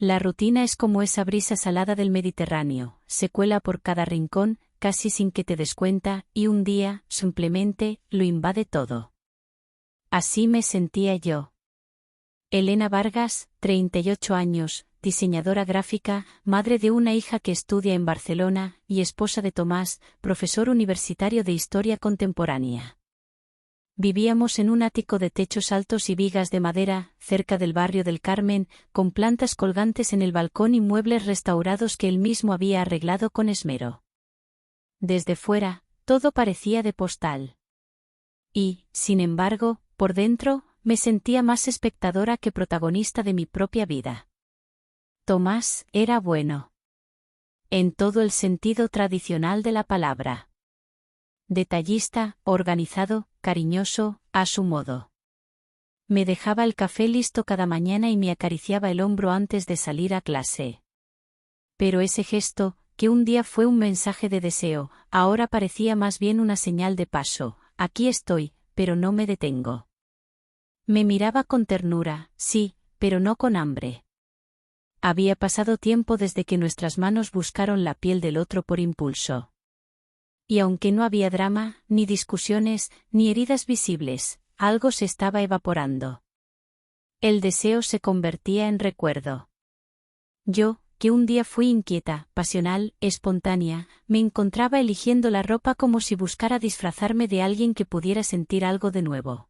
La rutina es como esa brisa salada del Mediterráneo, se cuela por cada rincón, casi sin que te des cuenta, y un día, simplemente, lo invade todo. Así me sentía yo. Elena Vargas, 38 años, diseñadora gráfica, madre de una hija que estudia en Barcelona, y esposa de Tomás, profesor universitario de Historia Contemporánea. Vivíamos en un ático de techos altos y vigas de madera, cerca del barrio del Carmen, con plantas colgantes en el balcón y muebles restaurados que él mismo había arreglado con esmero. Desde fuera, todo parecía de postal. Y, sin embargo, por dentro, me sentía más espectadora que protagonista de mi propia vida. Tomás era bueno. En todo el sentido tradicional de la palabra. Detallista, organizado, cariñoso, a su modo. Me dejaba el café listo cada mañana y me acariciaba el hombro antes de salir a clase. Pero ese gesto, que un día fue un mensaje de deseo, ahora parecía más bien una señal de paso. Aquí estoy, pero no me detengo. Me miraba con ternura, sí, pero no con hambre. Había pasado tiempo desde que nuestras manos buscaron la piel del otro por impulso. Y aunque no había drama, ni discusiones, ni heridas visibles, algo se estaba evaporando. El deseo se convertía en recuerdo. Yo, que un día fui inquieta, pasional, espontánea, me encontraba eligiendo la ropa como si buscara disfrazarme de alguien que pudiera sentir algo de nuevo.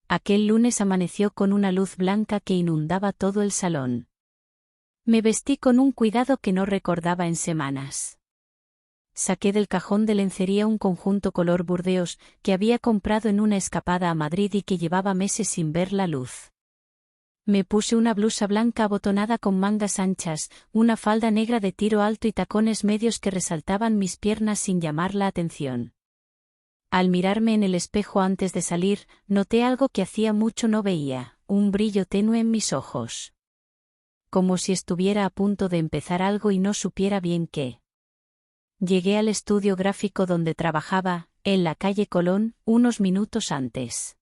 Aquel lunes amaneció con una luz blanca que inundaba todo el salón. Me vestí con un cuidado que no recordaba en semanas. Saqué del cajón de lencería un conjunto color burdeos que había comprado en una escapada a Madrid y que llevaba meses sin ver la luz. Me puse una blusa blanca abotonada con mangas anchas, una falda negra de tiro alto y tacones medios que resaltaban mis piernas sin llamar la atención. Al mirarme en el espejo antes de salir, noté algo que hacía mucho no veía, un brillo tenue en mis ojos. Como si estuviera a punto de empezar algo y no supiera bien qué. Llegué al estudio gráfico donde trabajaba, en la calle Colón, unos minutos antes.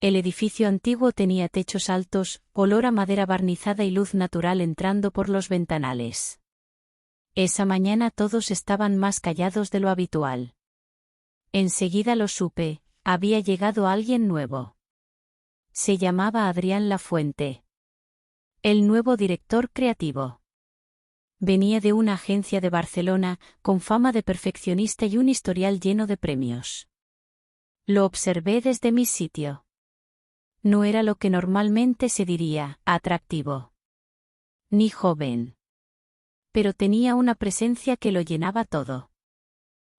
El edificio antiguo tenía techos altos, olor a madera barnizada y luz natural entrando por los ventanales. Esa mañana todos estaban más callados de lo habitual. Enseguida lo supe, había llegado alguien nuevo. Se llamaba Adrián Lafuente. El nuevo director creativo. Venía de una agencia de Barcelona, con fama de perfeccionista y un historial lleno de premios. Lo observé desde mi sitio. No era lo que normalmente se diría, atractivo. Ni joven. Pero tenía una presencia que lo llenaba todo.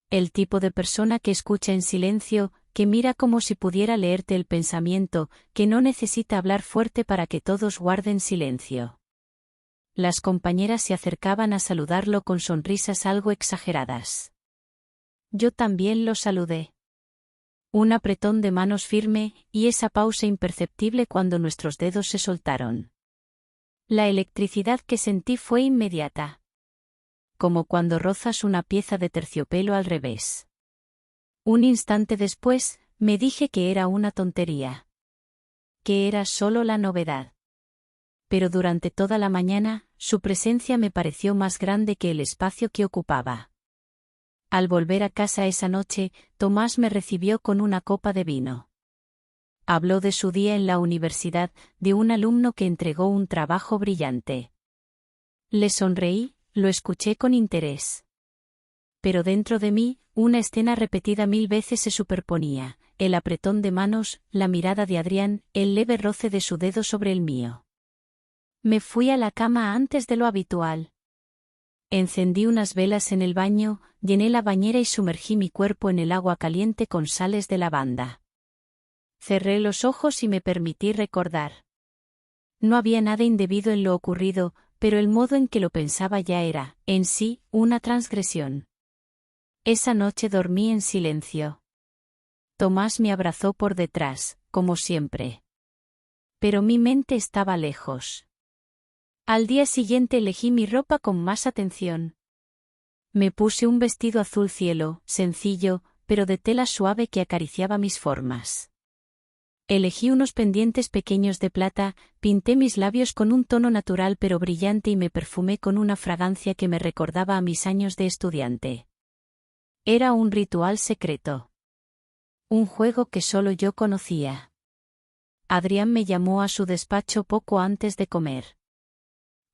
El tipo de persona que escucha en silencio, que mira como si pudiera leerte el pensamiento, que no necesita hablar fuerte para que todos guarden silencio. Las compañeras se acercaban a saludarlo con sonrisas algo exageradas. Yo también lo saludé. Un apretón de manos firme, y esa pausa imperceptible cuando nuestros dedos se soltaron. La electricidad que sentí fue inmediata. Como cuando rozas una pieza de terciopelo al revés. Un instante después, me dije que era una tontería. Que era solo la novedad. Pero durante toda la mañana, su presencia me pareció más grande que el espacio que ocupaba. Al volver a casa esa noche, Tomás me recibió con una copa de vino. Habló de su día en la universidad, de un alumno que entregó un trabajo brillante. Le sonreí, lo escuché con interés. Pero dentro de mí, una escena repetida 1000 veces se superponía, el apretón de manos, la mirada de Adrián, el leve roce de su dedo sobre el mío. Me fui a la cama antes de lo habitual. Encendí unas velas en el baño, llené la bañera y sumergí mi cuerpo en el agua caliente con sales de lavanda. Cerré los ojos y me permití recordar. No había nada indebido en lo ocurrido, pero el modo en que lo pensaba ya era, en sí, una transgresión. Esa noche dormí en silencio. Tomás me abrazó por detrás, como siempre. Pero mi mente estaba lejos. Al día siguiente elegí mi ropa con más atención. Me puse un vestido azul cielo, sencillo, pero de tela suave que acariciaba mis formas. Elegí unos pendientes pequeños de plata, pinté mis labios con un tono natural pero brillante y me perfumé con una fragancia que me recordaba a mis años de estudiante. Era un ritual secreto. Un juego que solo yo conocía. Adrián me llamó a su despacho poco antes de comer.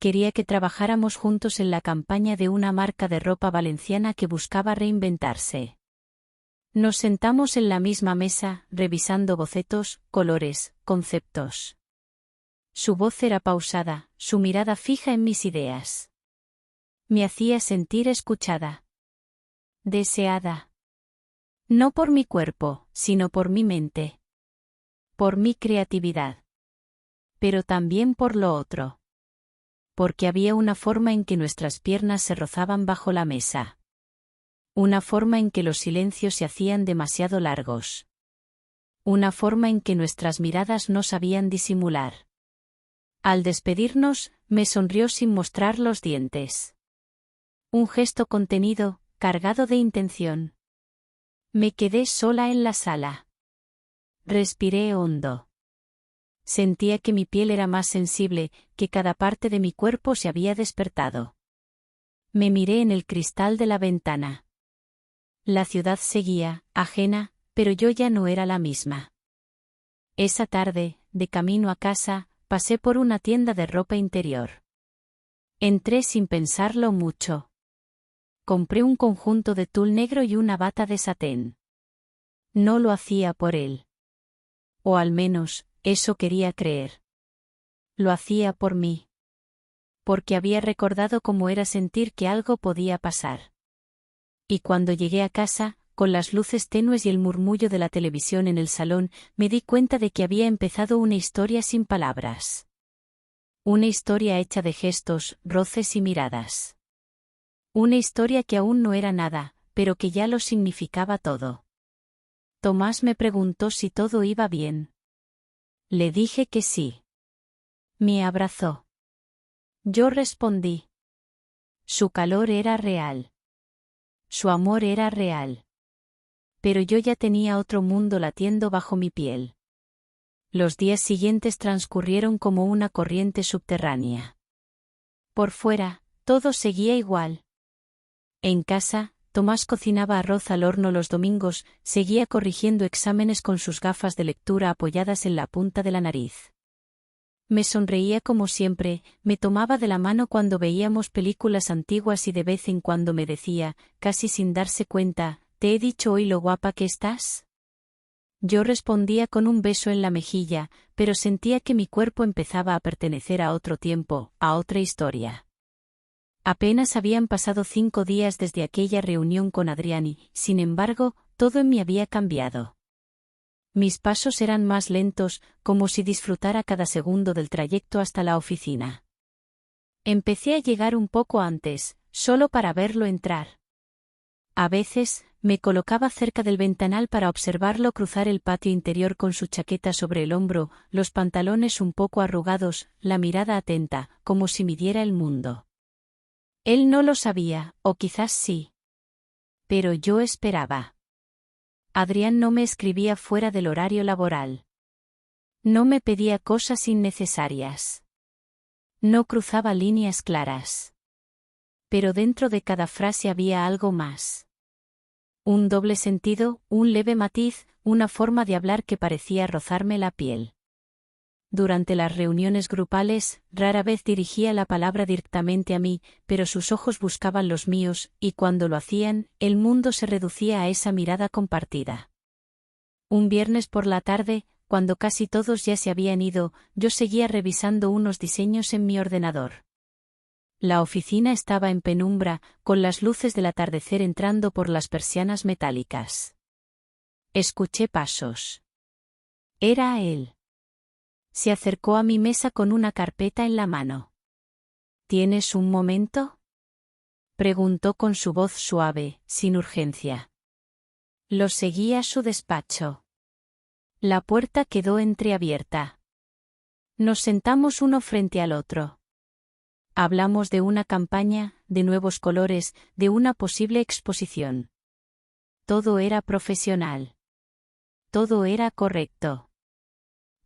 Quería que trabajáramos juntos en la campaña de una marca de ropa valenciana que buscaba reinventarse. Nos sentamos en la misma mesa, revisando bocetos, colores, conceptos. Su voz era pausada, su mirada fija en mis ideas. Me hacía sentir escuchada. Deseada. No por mi cuerpo, sino por mi mente. Por mi creatividad. Pero también por lo otro. Porque había una forma en que nuestras piernas se rozaban bajo la mesa. Una forma en que los silencios se hacían demasiado largos. Una forma en que nuestras miradas no sabían disimular. Al despedirnos, me sonrió sin mostrar los dientes. Un gesto contenido, cargado de intención. Me quedé sola en la sala. Respiré hondo. Sentía que mi piel era más sensible, que cada parte de mi cuerpo se había despertado. Me miré en el cristal de la ventana. La ciudad seguía, ajena, pero yo ya no era la misma. Esa tarde, de camino a casa, pasé por una tienda de ropa interior. Entré sin pensarlo mucho. Compré un conjunto de tul negro y una bata de satén. No lo hacía por él. O al menos, eso quería creer. Lo hacía por mí. Porque había recordado cómo era sentir que algo podía pasar. Y cuando llegué a casa, con las luces tenues y el murmullo de la televisión en el salón, me di cuenta de que había empezado una historia sin palabras. Una historia hecha de gestos, roces y miradas. Una historia que aún no era nada, pero que ya lo significaba todo. Tomás me preguntó si todo iba bien. Le dije que sí. Me abrazó. Yo respondí. Su calor era real. Su amor era real. Pero yo ya tenía otro mundo latiendo bajo mi piel. Los días siguientes transcurrieron como una corriente subterránea. Por fuera, todo seguía igual. En casa, Tomás cocinaba arroz al horno los domingos, seguía corrigiendo exámenes con sus gafas de lectura apoyadas en la punta de la nariz. Me sonreía como siempre, me tomaba de la mano cuando veíamos películas antiguas y de vez en cuando me decía, casi sin darse cuenta, ¿te he dicho hoy lo guapa que estás? Yo respondía con un beso en la mejilla, pero sentía que mi cuerpo empezaba a pertenecer a otro tiempo, a otra historia. Apenas habían pasado 5 días desde aquella reunión con Adrián y, sin embargo, todo en mí había cambiado. Mis pasos eran más lentos, como si disfrutara cada segundo del trayecto hasta la oficina. Empecé a llegar un poco antes, solo para verlo entrar. A veces, me colocaba cerca del ventanal para observarlo cruzar el patio interior con su chaqueta sobre el hombro, los pantalones un poco arrugados, la mirada atenta, como si midiera el mundo. Él no lo sabía, o quizás sí. Pero yo esperaba. Adrián no me escribía fuera del horario laboral. No me pedía cosas innecesarias. No cruzaba líneas claras. Pero dentro de cada frase había algo más. Un doble sentido, un leve matiz, una forma de hablar que parecía rozarme la piel. Durante las reuniones grupales, rara vez dirigía la palabra directamente a mí, pero sus ojos buscaban los míos, y cuando lo hacían, el mundo se reducía a esa mirada compartida. Un viernes por la tarde, cuando casi todos ya se habían ido, yo seguía revisando unos diseños en mi ordenador. La oficina estaba en penumbra, con las luces del atardecer entrando por las persianas metálicas. Escuché pasos. Era él. Se acercó a mi mesa con una carpeta en la mano. ¿Tienes un momento? Preguntó con su voz suave, sin urgencia. Lo seguí a su despacho. La puerta quedó entreabierta. Nos sentamos uno frente al otro. Hablamos de una campaña, de nuevos colores, de una posible exposición. Todo era profesional. Todo era correcto.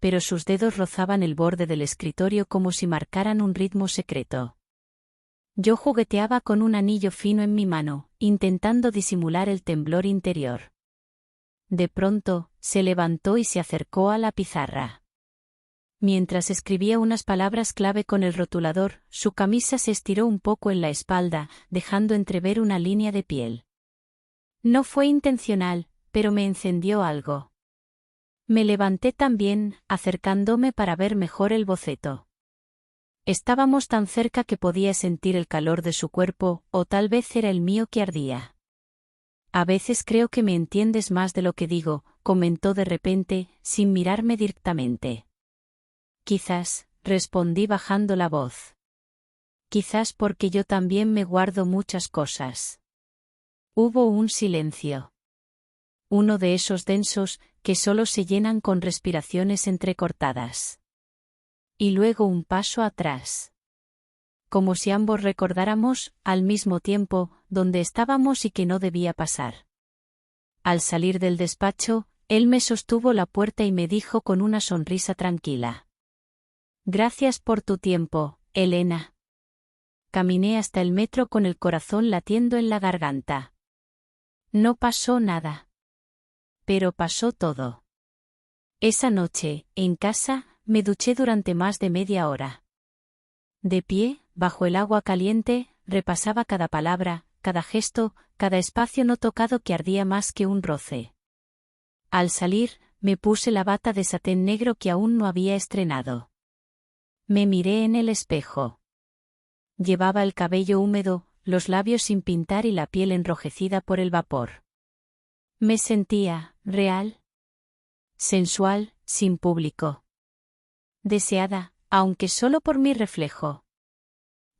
pero sus dedos rozaban el borde del escritorio como si marcaran un ritmo secreto. Yo jugueteaba con un anillo fino en mi mano, intentando disimular el temblor interior. De pronto, se levantó y se acercó a la pizarra. Mientras escribía unas palabras clave con el rotulador, su camisa se estiró un poco en la espalda, dejando entrever una línea de piel. No fue intencional, pero me encendió algo. Me levanté también, acercándome para ver mejor el boceto. Estábamos tan cerca que podía sentir el calor de su cuerpo, o tal vez era el mío que ardía. A veces creo que me entiendes más de lo que digo, comentó de repente, sin mirarme directamente. Quizás, respondí bajando la voz. Quizás porque yo también me guardo muchas cosas. Hubo un silencio. Uno de esos densos, que solo se llenan con respiraciones entrecortadas. Y luego un paso atrás. Como si ambos recordáramos, al mismo tiempo, dónde estábamos y que no debía pasar. Al salir del despacho, él me sostuvo la puerta y me dijo con una sonrisa tranquila. Gracias por tu tiempo, Elena. Caminé hasta el metro con el corazón latiendo en la garganta. No pasó nada. Pero pasó todo. Esa noche, en casa, me duché durante más de media hora. De pie, bajo el agua caliente, repasaba cada palabra, cada gesto, cada espacio no tocado que ardía más que un roce. Al salir, me puse la bata de satén negro que aún no había estrenado. Me miré en el espejo. Llevaba el cabello húmedo, los labios sin pintar y la piel enrojecida por el vapor. Me sentía real. Sensual, sin público. Deseada, aunque solo por mi reflejo.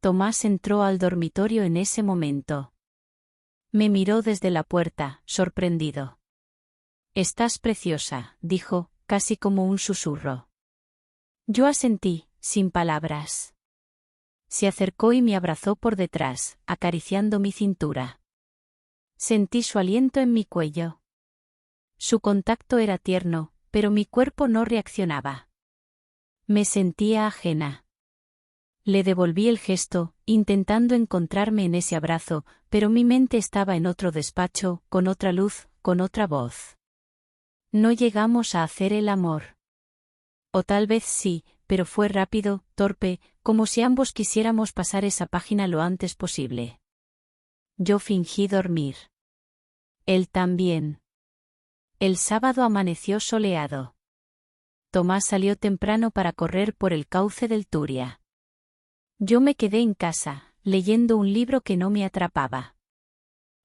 Tomás entró al dormitorio en ese momento. Me miró desde la puerta, sorprendido. Estás preciosa, dijo, casi como un susurro. Yo asentí, sin palabras. Se acercó y me abrazó por detrás, acariciando mi cintura. Sentí su aliento en mi cuello. Su contacto era tierno, pero mi cuerpo no reaccionaba. Me sentía ajena. Le devolví el gesto, intentando encontrarme en ese abrazo, pero mi mente estaba en otro despacho, con otra luz, con otra voz. No llegamos a hacer el amor. O tal vez sí, pero fue rápido, torpe, como si ambos quisiéramos pasar esa página lo antes posible. Yo fingí dormir. Él también. El sábado amaneció soleado. Tomás salió temprano para correr por el cauce del Turia. Yo me quedé en casa, leyendo un libro que no me atrapaba.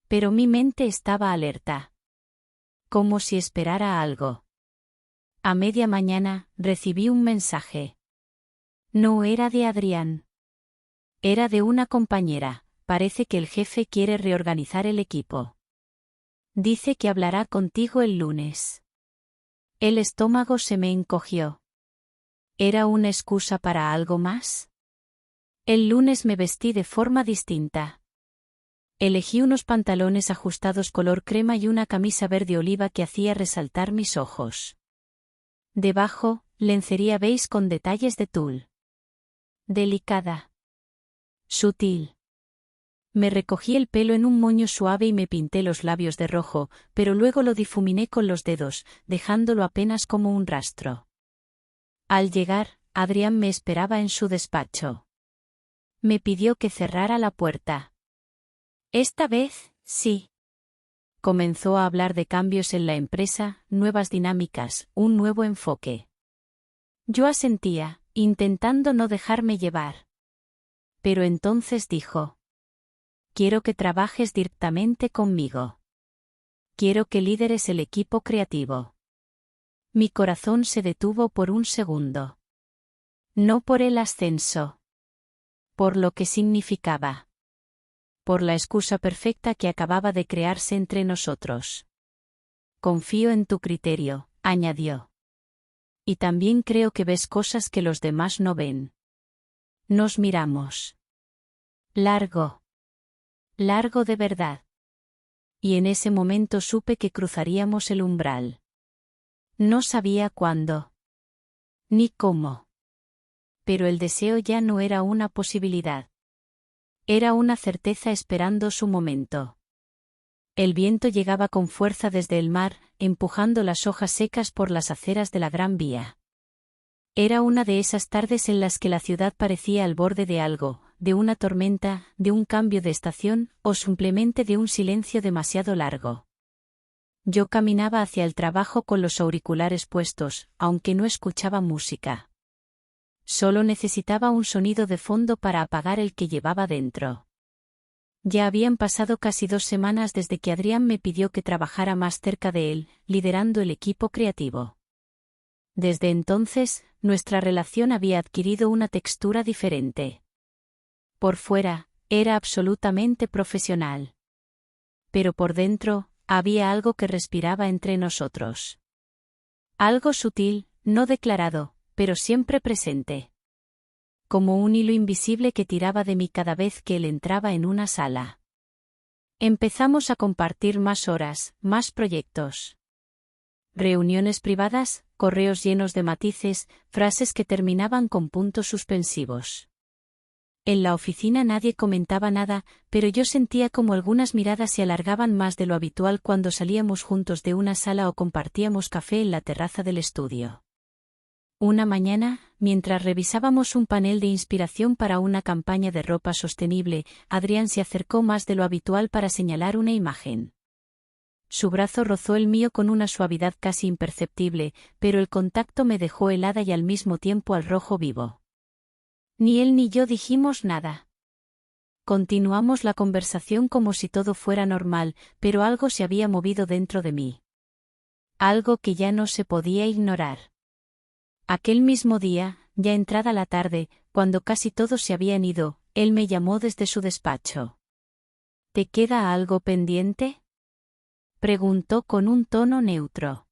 Pero mi mente estaba alerta. Como si esperara algo. A media mañana, recibí un mensaje. No era de Adrián. Era de una compañera, parece que el jefe quiere reorganizar el equipo. Dice que hablará contigo el lunes. El estómago se me encogió. ¿Era una excusa para algo más? El lunes me vestí de forma distinta. Elegí unos pantalones ajustados color crema y una camisa verde oliva que hacía resaltar mis ojos. Debajo, lencería beige con detalles de tul. Delicada. Sutil. Me recogí el pelo en un moño suave y me pinté los labios de rojo, pero luego lo difuminé con los dedos, dejándolo apenas como un rastro. Al llegar, Adrián me esperaba en su despacho. Me pidió que cerrara la puerta. Esta vez, sí. Comenzó a hablar de cambios en la empresa, nuevas dinámicas, un nuevo enfoque. Yo asentía, intentando no dejarme llevar. Pero entonces dijo: quiero que trabajes directamente conmigo. Quiero que lideres el equipo creativo. Mi corazón se detuvo por un segundo. No por el ascenso. Por lo que significaba. Por la excusa perfecta que acababa de crearse entre nosotros. Confío en tu criterio, añadió. Y también creo que ves cosas que los demás no ven. Nos miramos. Largo. Largo de verdad. Y en ese momento supe que cruzaríamos el umbral. No sabía cuándo. ni cómo. Pero el deseo ya no era una posibilidad. Era una certeza esperando su momento. El viento llegaba con fuerza desde el mar, empujando las hojas secas por las aceras de la Gran Vía. Era una de esas tardes en las que la ciudad parecía al borde de algo, de una tormenta, de un cambio de estación, o simplemente de un silencio demasiado largo. Yo caminaba hacia el trabajo con los auriculares puestos, aunque no escuchaba música. Solo necesitaba un sonido de fondo para apagar el que llevaba dentro. Ya habían pasado casi 2 semanas desde que Adrián me pidió que trabajara más cerca de él, liderando el equipo creativo. Desde entonces, nuestra relación había adquirido una textura diferente. Por fuera, era absolutamente profesional. Pero por dentro, había algo que respiraba entre nosotros. Algo sutil, no declarado, pero siempre presente. Como un hilo invisible que tiraba de mí cada vez que él entraba en una sala. Empezamos a compartir más horas, más proyectos. Reuniones privadas, correos llenos de matices, frases que terminaban con puntos suspensivos. En la oficina nadie comentaba nada, pero yo sentía como algunas miradas se alargaban más de lo habitual cuando salíamos juntos de una sala o compartíamos café en la terraza del estudio. Una mañana, mientras revisábamos un panel de inspiración para una campaña de ropa sostenible, Adrián se acercó más de lo habitual para señalar una imagen. Su brazo rozó el mío con una suavidad casi imperceptible, pero el contacto me dejó helada y al mismo tiempo al rojo vivo. Ni él ni yo dijimos nada. Continuamos la conversación como si todo fuera normal, pero algo se había movido dentro de mí. Algo que ya no se podía ignorar. Aquel mismo día, ya entrada la tarde, cuando casi todos se habían ido, él me llamó desde su despacho. ¿Te queda algo pendiente?, preguntó con un tono neutro.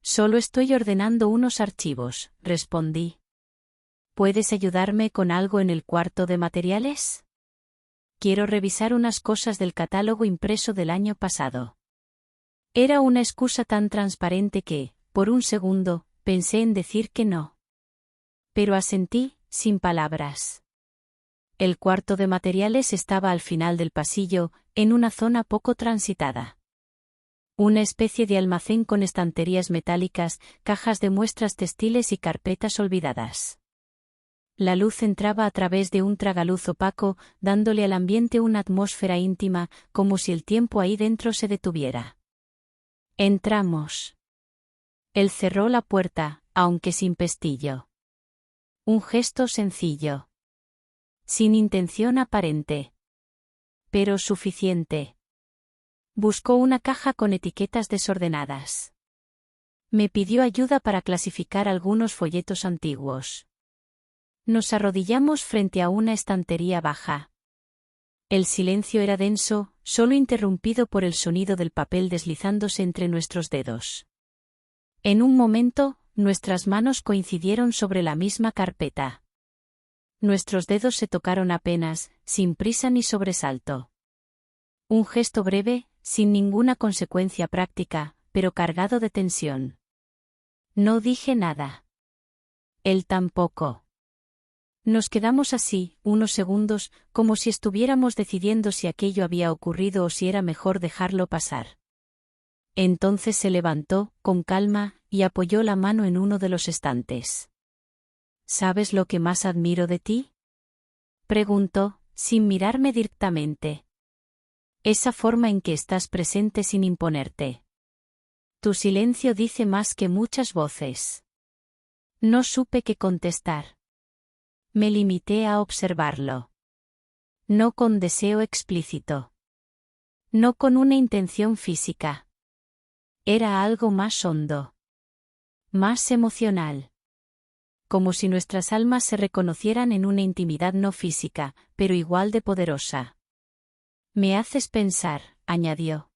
Solo estoy ordenando unos archivos, respondí. ¿Puedes ayudarme con algo en el cuarto de materiales? Quiero revisar unas cosas del catálogo impreso del año pasado. Era una excusa tan transparente que, por un segundo, pensé en decir que no. Pero asentí, sin palabras. El cuarto de materiales estaba al final del pasillo, en una zona poco transitada. Una especie de almacén con estanterías metálicas, cajas de muestras textiles y carpetas olvidadas. La luz entraba a través de un tragaluz opaco, dándole al ambiente una atmósfera íntima, como si el tiempo ahí dentro se detuviera. Entramos. Él cerró la puerta, aunque sin pestillo. Un gesto sencillo. Sin intención aparente. Pero suficiente. Buscó una caja con etiquetas desordenadas. Me pidió ayuda para clasificar algunos folletos antiguos. Nos arrodillamos frente a una estantería baja. El silencio era denso, solo interrumpido por el sonido del papel deslizándose entre nuestros dedos. En un momento, nuestras manos coincidieron sobre la misma carpeta. Nuestros dedos se tocaron apenas, sin prisa ni sobresalto. Un gesto breve, sin ninguna consecuencia práctica, pero cargado de tensión. No dije nada. Él tampoco. Nos quedamos así, unos segundos, como si estuviéramos decidiendo si aquello había ocurrido o si era mejor dejarlo pasar. Entonces se levantó, con calma, y apoyó la mano en uno de los estantes. ¿Sabes lo que más admiro de ti?, preguntó, sin mirarme directamente. Esa forma en que estás presente sin imponerte. Tu silencio dice más que muchas voces. No supe qué contestar. Me limité a observarlo. No con deseo explícito. No con una intención física. Era algo más hondo. Más emocional. Como si nuestras almas se reconocieran en una intimidad no física, pero igual de poderosa. Me haces pensar, añadió.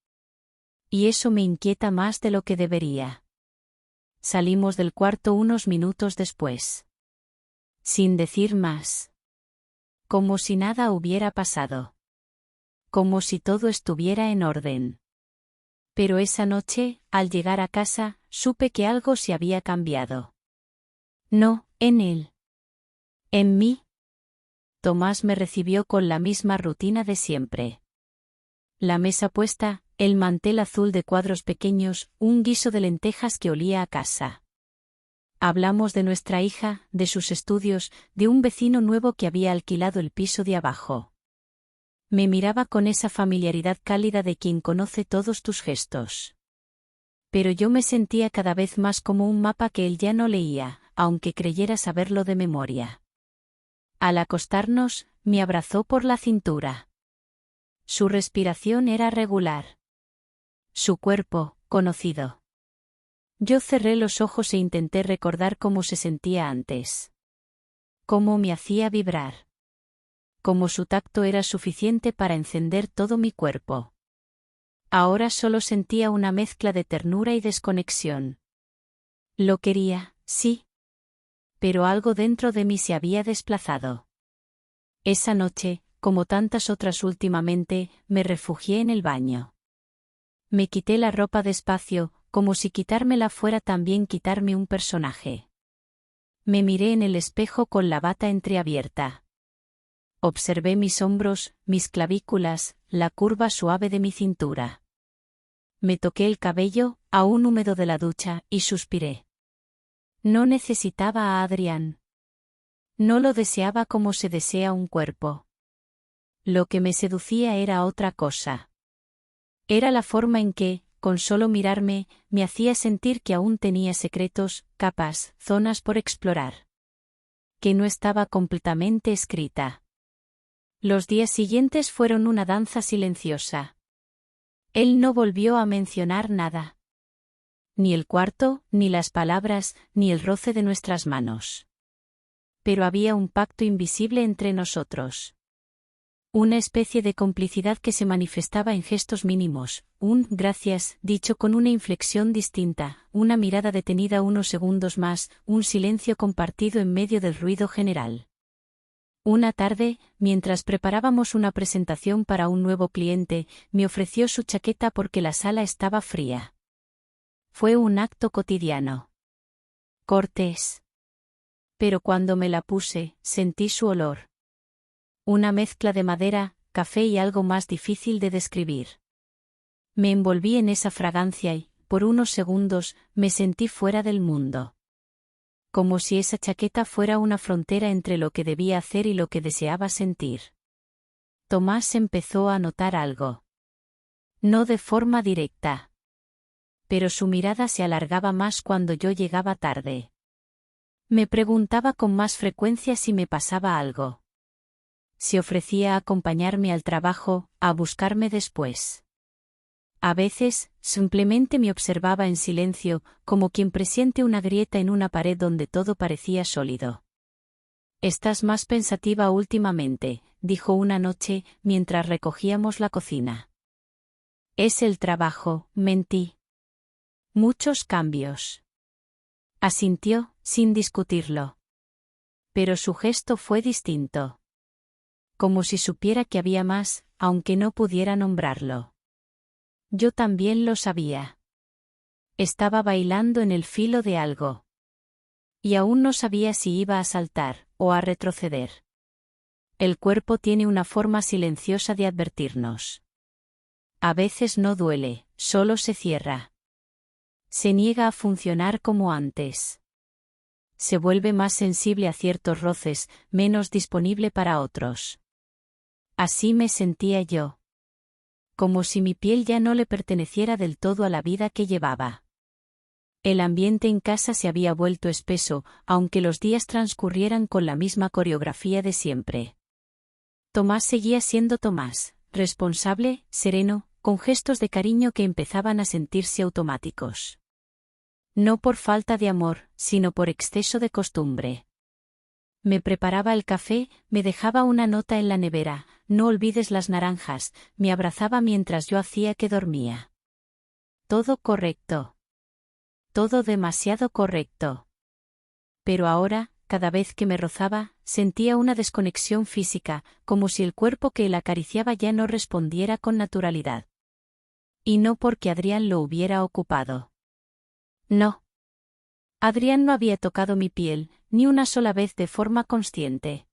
Y eso me inquieta más de lo que debería. Salimos del cuarto unos minutos después. Sin decir más. Como si nada hubiera pasado. Como si todo estuviera en orden. Pero esa noche, al llegar a casa, supe que algo se había cambiado. No, en él. En mí. Tomás me recibió con la misma rutina de siempre. La mesa puesta, el mantel azul de cuadros pequeños, un guiso de lentejas que olía a casa. Hablamos de nuestra hija, de sus estudios, de un vecino nuevo que había alquilado el piso de abajo. Me miraba con esa familiaridad cálida de quien conoce todos tus gestos. Pero yo me sentía cada vez más como un mapa que él ya no leía, aunque creyera saberlo de memoria. Al acostarnos, me abrazó por la cintura. Su respiración era regular. Su cuerpo, conocido. Yo cerré los ojos e intenté recordar cómo se sentía antes. Cómo me hacía vibrar. Cómo su tacto era suficiente para encender todo mi cuerpo. Ahora solo sentía una mezcla de ternura y desconexión. Lo quería, sí. Pero algo dentro de mí se había desplazado. Esa noche, como tantas otras últimamente, me refugié en el baño. Me quité la ropa despacio, como si quitármela fuera también quitarme un personaje. Me miré en el espejo con la bata entreabierta. Observé mis hombros, mis clavículas, la curva suave de mi cintura. Me toqué el cabello, aún húmedo de la ducha, y suspiré. No necesitaba a Adrián. No lo deseaba como se desea un cuerpo. Lo que me seducía era otra cosa. Era la forma en que, con solo mirarme, me hacía sentir que aún tenía secretos, capas, zonas por explorar. Que no estaba completamente escrita. Los días siguientes fueron una danza silenciosa. Él no volvió a mencionar nada. Ni el cuarto, ni las palabras, ni el roce de nuestras manos. Pero había un pacto invisible entre nosotros. Una especie de complicidad que se manifestaba en gestos mínimos, un gracias dicho con una inflexión distinta, una mirada detenida unos segundos más, un silencio compartido en medio del ruido general. Una tarde, mientras preparábamos una presentación para un nuevo cliente, me ofreció su chaqueta porque la sala estaba fría. Fue un acto cotidiano. Cortés. Pero cuando me la puse, sentí su olor. Una mezcla de madera, café y algo más difícil de describir. Me envolví en esa fragancia y, por unos segundos, me sentí fuera del mundo. Como si esa chaqueta fuera una frontera entre lo que debía hacer y lo que deseaba sentir. Tomás empezó a notar algo. No de forma directa. Pero su mirada se alargaba más cuando yo llegaba tarde. Me preguntaba con más frecuencia si me pasaba algo. Se ofrecía a acompañarme al trabajo, a buscarme después. A veces, simplemente me observaba en silencio, como quien presiente una grieta en una pared donde todo parecía sólido. «Estás más pensativa últimamente», dijo una noche, mientras recogíamos la cocina. «Es el trabajo», mentí. «Muchos cambios». Asintió, sin discutirlo. Pero su gesto fue distinto. Como si supiera que había más, aunque no pudiera nombrarlo. Yo también lo sabía. Estaba bailando en el filo de algo. Y aún no sabía si iba a saltar, o a retroceder. El cuerpo tiene una forma silenciosa de advertirnos. A veces no duele, solo se cierra. Se niega a funcionar como antes. Se vuelve más sensible a ciertos roces, menos disponible para otros. Así me sentía yo. Como si mi piel ya no le perteneciera del todo a la vida que llevaba. El ambiente en casa se había vuelto espeso, aunque los días transcurrieran con la misma coreografía de siempre. Tomás seguía siendo Tomás, responsable, sereno, con gestos de cariño que empezaban a sentirse automáticos. No por falta de amor, sino por exceso de costumbre. Me preparaba el café, me dejaba una nota en la nevera, no olvides las naranjas, me abrazaba mientras yo hacía que dormía. Todo correcto. Todo demasiado correcto. Pero ahora, cada vez que me rozaba, sentía una desconexión física, como si el cuerpo que él acariciaba ya no respondiera con naturalidad. Y no porque Adrián lo hubiera ocupado. No. Adrián no había tocado mi piel, ni una sola vez de forma consciente.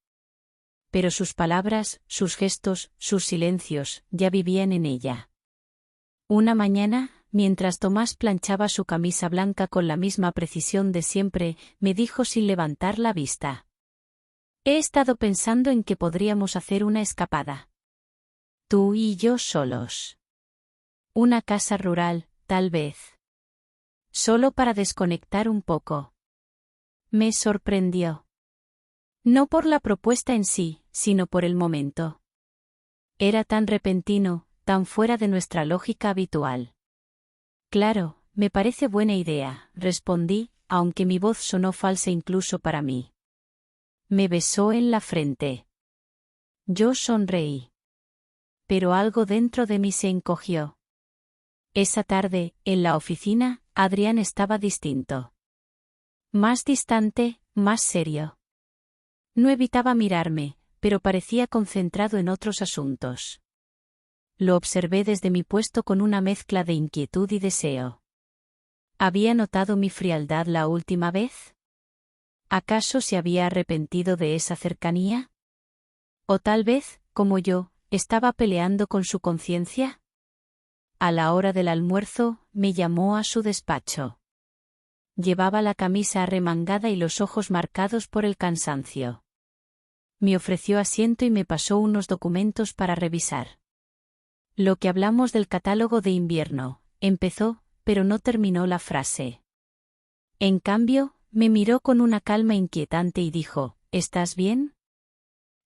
Pero sus palabras, sus gestos, sus silencios, ya vivían en ella. Una mañana, mientras Tomás planchaba su camisa blanca con la misma precisión de siempre, me dijo sin levantar la vista: «He estado pensando en que podríamos hacer una escapada. Tú y yo solos. Una casa rural, tal vez. Solo para desconectar un poco». Me sorprendió. No por la propuesta en sí, sino por el momento. Era tan repentino, tan fuera de nuestra lógica habitual. «Claro, me parece buena idea», respondí, aunque mi voz sonó falsa incluso para mí. Me besó en la frente. Yo sonreí. Pero algo dentro de mí se encogió. Esa tarde, en la oficina, Adrián estaba distinto. Más distante, más serio. No evitaba mirarme, pero parecía concentrado en otros asuntos. Lo observé desde mi puesto con una mezcla de inquietud y deseo. ¿Había notado mi frialdad la última vez? ¿Acaso se había arrepentido de esa cercanía? ¿O tal vez, como yo, estaba peleando con su conciencia? A la hora del almuerzo, me llamó a su despacho. Llevaba la camisa arremangada y los ojos marcados por el cansancio. Me ofreció asiento y me pasó unos documentos para revisar. «Lo que hablamos del catálogo de invierno», empezó, pero no terminó la frase. En cambio, me miró con una calma inquietante y dijo: «¿Estás bien?».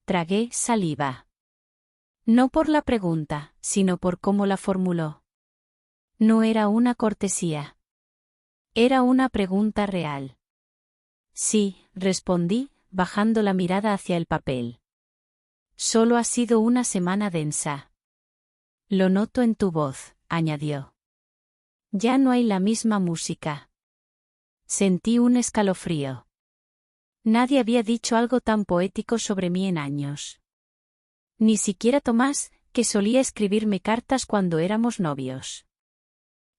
Tragué saliva. No por la pregunta, sino por cómo la formuló. No era una cortesía. Era una pregunta real. «Sí», respondí, bajando la mirada hacia el papel. «Solo ha sido una semana densa». «Lo noto en tu voz», añadió. «Ya no hay la misma música». Sentí un escalofrío. Nadie había dicho algo tan poético sobre mí en años. Ni siquiera Tomás, que solía escribirme cartas cuando éramos novios.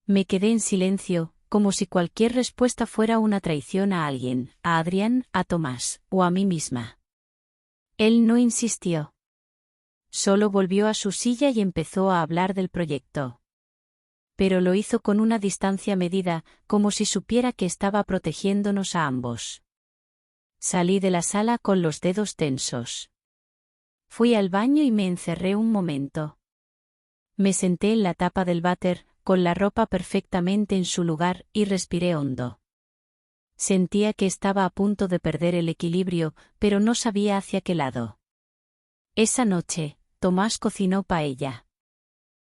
Me quedé en silencio, como si cualquier respuesta fuera una traición a alguien, a Adrián, a Tomás, o a mí misma. Él no insistió. Solo volvió a su silla y empezó a hablar del proyecto. Pero lo hizo con una distancia medida, como si supiera que estaba protegiéndonos a ambos. Salí de la sala con los dedos tensos. Fui al baño y me encerré un momento. Me senté en la tapa del váter, con la ropa perfectamente en su lugar, y respiré hondo. Sentía que estaba a punto de perder el equilibrio, pero no sabía hacia qué lado. Esa noche, Tomás cocinó paella.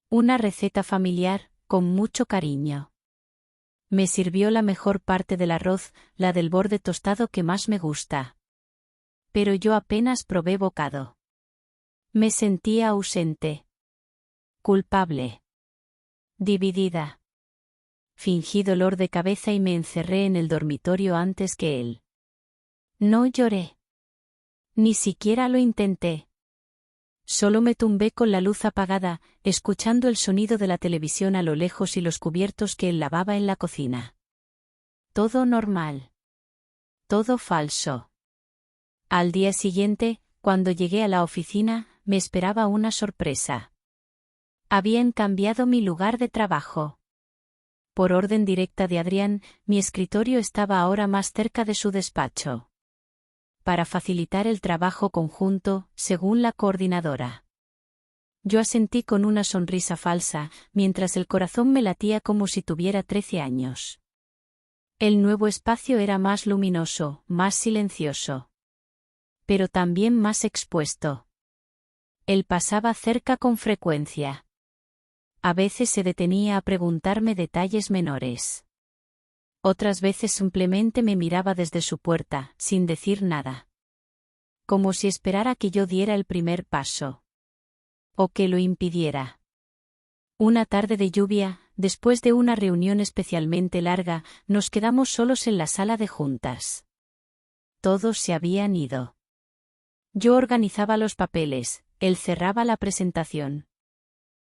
Una receta familiar, con mucho cariño. Me sirvió la mejor parte del arroz, la del borde tostado que más me gusta. Pero yo apenas probé bocado. Me sentía ausente. Culpable. Dividida. Fingí dolor de cabeza y me encerré en el dormitorio antes que él. No lloré. Ni siquiera lo intenté. Solo me tumbé con la luz apagada, escuchando el sonido de la televisión a lo lejos y los cubiertos que él lavaba en la cocina. Todo normal. Todo falso. Al día siguiente, cuando llegué a la oficina, me esperaba una sorpresa. Habían cambiado mi lugar de trabajo. Por orden directa de Adrián, mi escritorio estaba ahora más cerca de su despacho. Para facilitar el trabajo conjunto, según la coordinadora. Yo asentí con una sonrisa falsa, mientras el corazón me latía como si tuviera 13 años. El nuevo espacio era más luminoso, más silencioso. Pero también más expuesto. Él pasaba cerca con frecuencia. A veces se detenía a preguntarme detalles menores. Otras veces simplemente me miraba desde su puerta, sin decir nada. Como si esperara que yo diera el primer paso. O que lo impidiera. Una tarde de lluvia, después de una reunión especialmente larga, nos quedamos solos en la sala de juntas. Todos se habían ido. Yo organizaba los papeles, él cerraba la presentación.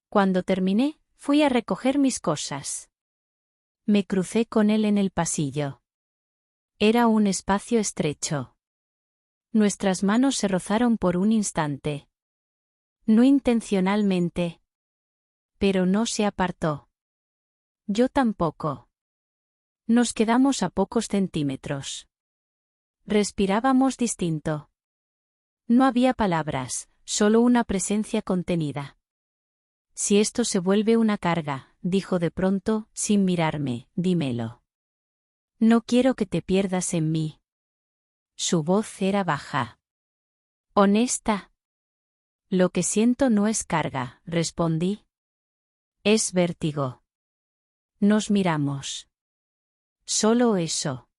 Cuando terminé, fui a recoger mis cosas. Me crucé con él en el pasillo. Era un espacio estrecho. Nuestras manos se rozaron por un instante. No intencionalmente. Pero no se apartó. Yo tampoco. Nos quedamos a pocos centímetros. Respirábamos distinto. No había palabras, solo una presencia contenida. Si esto se vuelve una carga, dijo de pronto, sin mirarme, dímelo. No quiero que te pierdas en mí. Su voz era baja. Honesta. Lo que siento no es carga, respondí. Es vértigo. Nos miramos. Solo eso.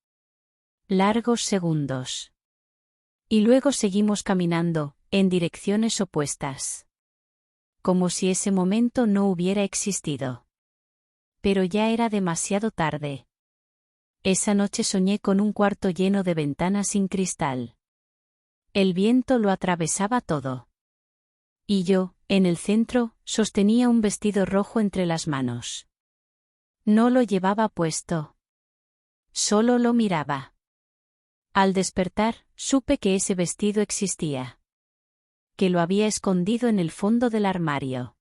Largos segundos. Y luego seguimos caminando, en direcciones opuestas. Como si ese momento no hubiera existido. Pero ya era demasiado tarde. Esa noche soñé con un cuarto lleno de ventanas sin cristal. El viento lo atravesaba todo. Y yo, en el centro, sostenía un vestido rojo entre las manos. No lo llevaba puesto. Solo lo miraba. Al despertar, supe que ese vestido existía. Que lo había escondido en el fondo del armario.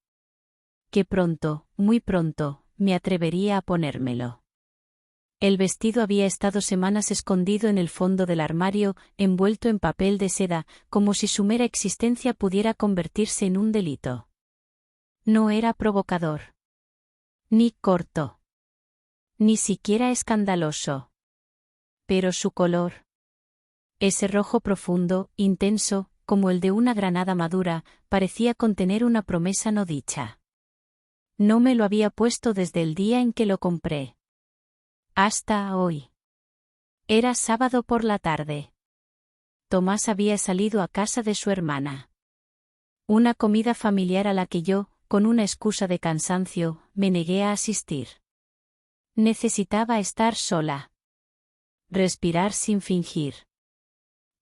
Que pronto, muy pronto, me atrevería a ponérmelo. El vestido había estado semanas escondido en el fondo del armario, envuelto en papel de seda, como si su mera existencia pudiera convertirse en un delito. No era provocador. Ni corto. Ni siquiera escandaloso. Pero su color. Ese rojo profundo, intenso, como el de una granada madura, parecía contener una promesa no dicha. No me lo había puesto desde el día en que lo compré. Hasta hoy. Era sábado por la tarde. Tomás había salido a casa de su hermana. Una comida familiar a la que yo, con una excusa de cansancio, me negué a asistir. Necesitaba estar sola. Respirar sin fingir.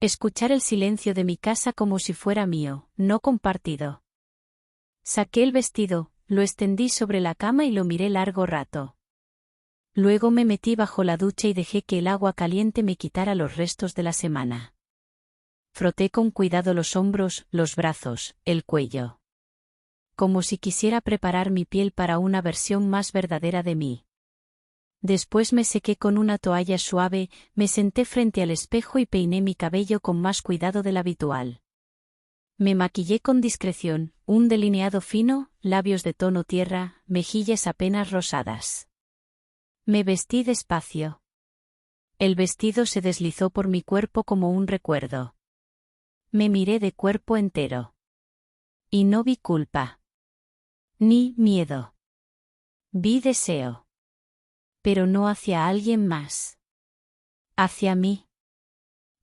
Escuchar el silencio de mi casa como si fuera mío, no compartido. Saqué el vestido, lo extendí sobre la cama y lo miré largo rato. Luego me metí bajo la ducha y dejé que el agua caliente me quitara los restos de la semana. Froté con cuidado los hombros, los brazos, el cuello. Como si quisiera preparar mi piel para una versión más verdadera de mí. Después me sequé con una toalla suave, me senté frente al espejo y peiné mi cabello con más cuidado del habitual. Me maquillé con discreción, un delineado fino, labios de tono tierra, mejillas apenas rosadas. Me vestí despacio. El vestido se deslizó por mi cuerpo como un recuerdo. Me miré de cuerpo entero. Y no vi culpa. Ni miedo. Vi deseo. Pero no hacia alguien más. Hacia mí.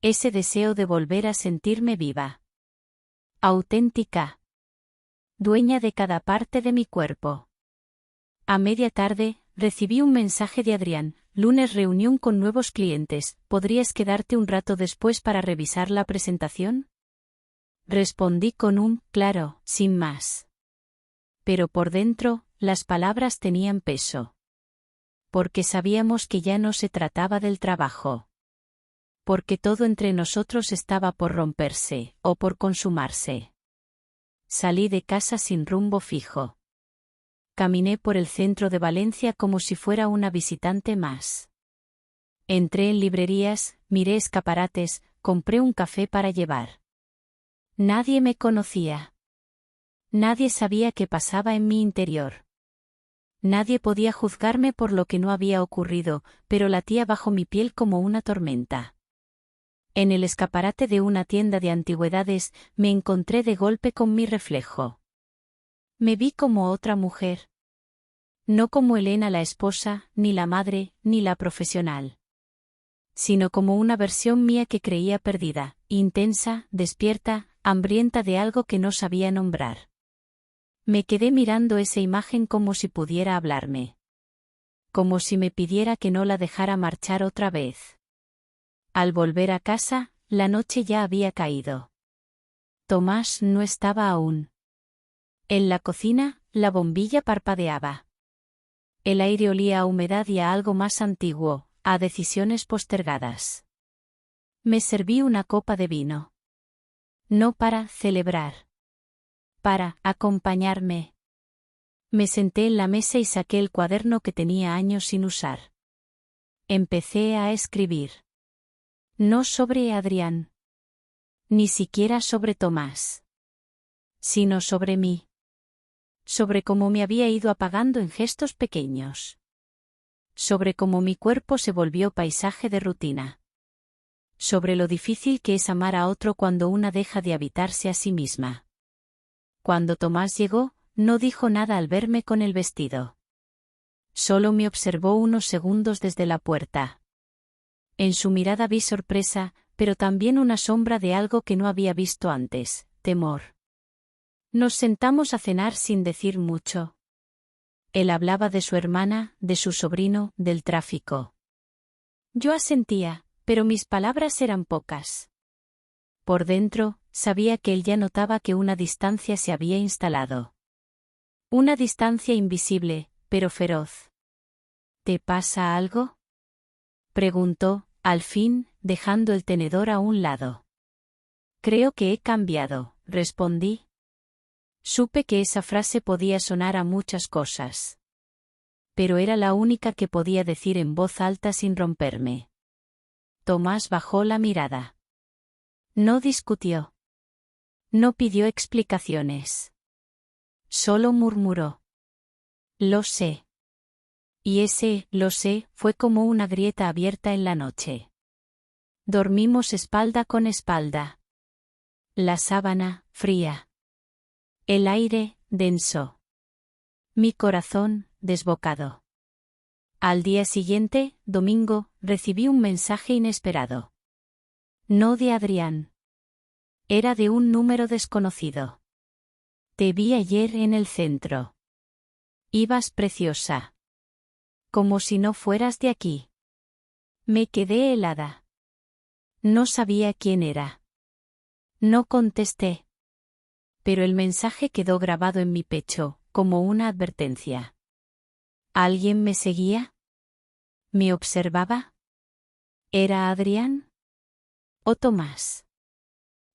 Ese deseo de volver a sentirme viva. Auténtica. Dueña de cada parte de mi cuerpo. A media tarde, recibí un mensaje de Adrián: lunes reunión con nuevos clientes, ¿podrías quedarte un rato después para revisar la presentación? Respondí con un claro, sin más. Pero por dentro, las palabras tenían peso. Porque sabíamos que ya no se trataba del trabajo. Porque todo entre nosotros estaba por romperse, o por consumarse. Salí de casa sin rumbo fijo. Caminé por el centro de Valencia como si fuera una visitante más. Entré en librerías, miré escaparates, compré un café para llevar. Nadie me conocía. Nadie sabía qué pasaba en mi interior. Nadie podía juzgarme por lo que no había ocurrido, pero latía bajo mi piel como una tormenta. En el escaparate de una tienda de antigüedades, me encontré de golpe con mi reflejo. Me vi como otra mujer. No como Elena la esposa, ni la madre, ni la profesional. Sino como una versión mía que creía perdida, intensa, despierta, hambrienta de algo que no sabía nombrar. Me quedé mirando esa imagen como si pudiera hablarme. Como si me pidiera que no la dejara marchar otra vez. Al volver a casa, la noche ya había caído. Tomás no estaba aún. En la cocina, la bombilla parpadeaba. El aire olía a humedad y a algo más antiguo, a decisiones postergadas. Me serví una copa de vino. No para celebrar. Para acompañarme. Me senté en la mesa y saqué el cuaderno que tenía años sin usar. Empecé a escribir. No sobre Adrián. Ni siquiera sobre Tomás. Sino sobre mí. Sobre cómo me había ido apagando en gestos pequeños. Sobre cómo mi cuerpo se volvió paisaje de rutina. Sobre lo difícil que es amar a otro cuando una deja de habitarse a sí misma. Cuando Tomás llegó, no dijo nada al verme con el vestido. Solo me observó unos segundos desde la puerta. En su mirada vi sorpresa, pero también una sombra de algo que no había visto antes, temor. Nos sentamos a cenar sin decir mucho. Él hablaba de su hermana, de su sobrino, del tráfico. Yo asentía, pero mis palabras eran pocas. Por dentro, sabía que él ya notaba que una distancia se había instalado. Una distancia invisible, pero feroz. ¿Te pasa algo?, preguntó, al fin, dejando el tenedor a un lado. Creo que he cambiado, respondí. Supe que esa frase podía sonar a muchas cosas. Pero era la única que podía decir en voz alta sin romperme. Tomás bajó la mirada. No discutió. No pidió explicaciones. Solo murmuró. Lo sé. Y ese, lo sé, fue como una grieta abierta en la noche. Dormimos espalda con espalda. La sábana, fría. El aire, denso. Mi corazón, desbocado. Al día siguiente, domingo, recibí un mensaje inesperado. No de Adrián. Era de un número desconocido. Te vi ayer en el centro. Ibas preciosa. Como si no fueras de aquí. Me quedé helada. No sabía quién era. No contesté. Pero el mensaje quedó grabado en mi pecho, como una advertencia. ¿Alguien me seguía? ¿Me observaba? ¿Era Adrián? ¿O Tomás?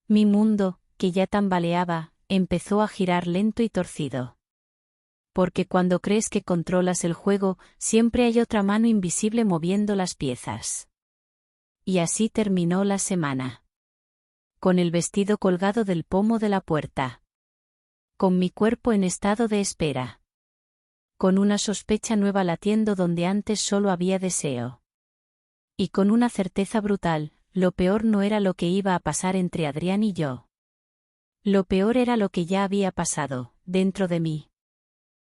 Mi mundo, que ya tambaleaba, empezó a girar lento y torcido. Porque cuando crees que controlas el juego, siempre hay otra mano invisible moviendo las piezas. Y así terminó la semana. Con el vestido colgado del pomo de la puerta. Con mi cuerpo en estado de espera. Con una sospecha nueva latiendo donde antes solo había deseo. Y con una certeza brutal, lo peor no era lo que iba a pasar entre Adrián y yo. Lo peor era lo que ya había pasado, dentro de mí.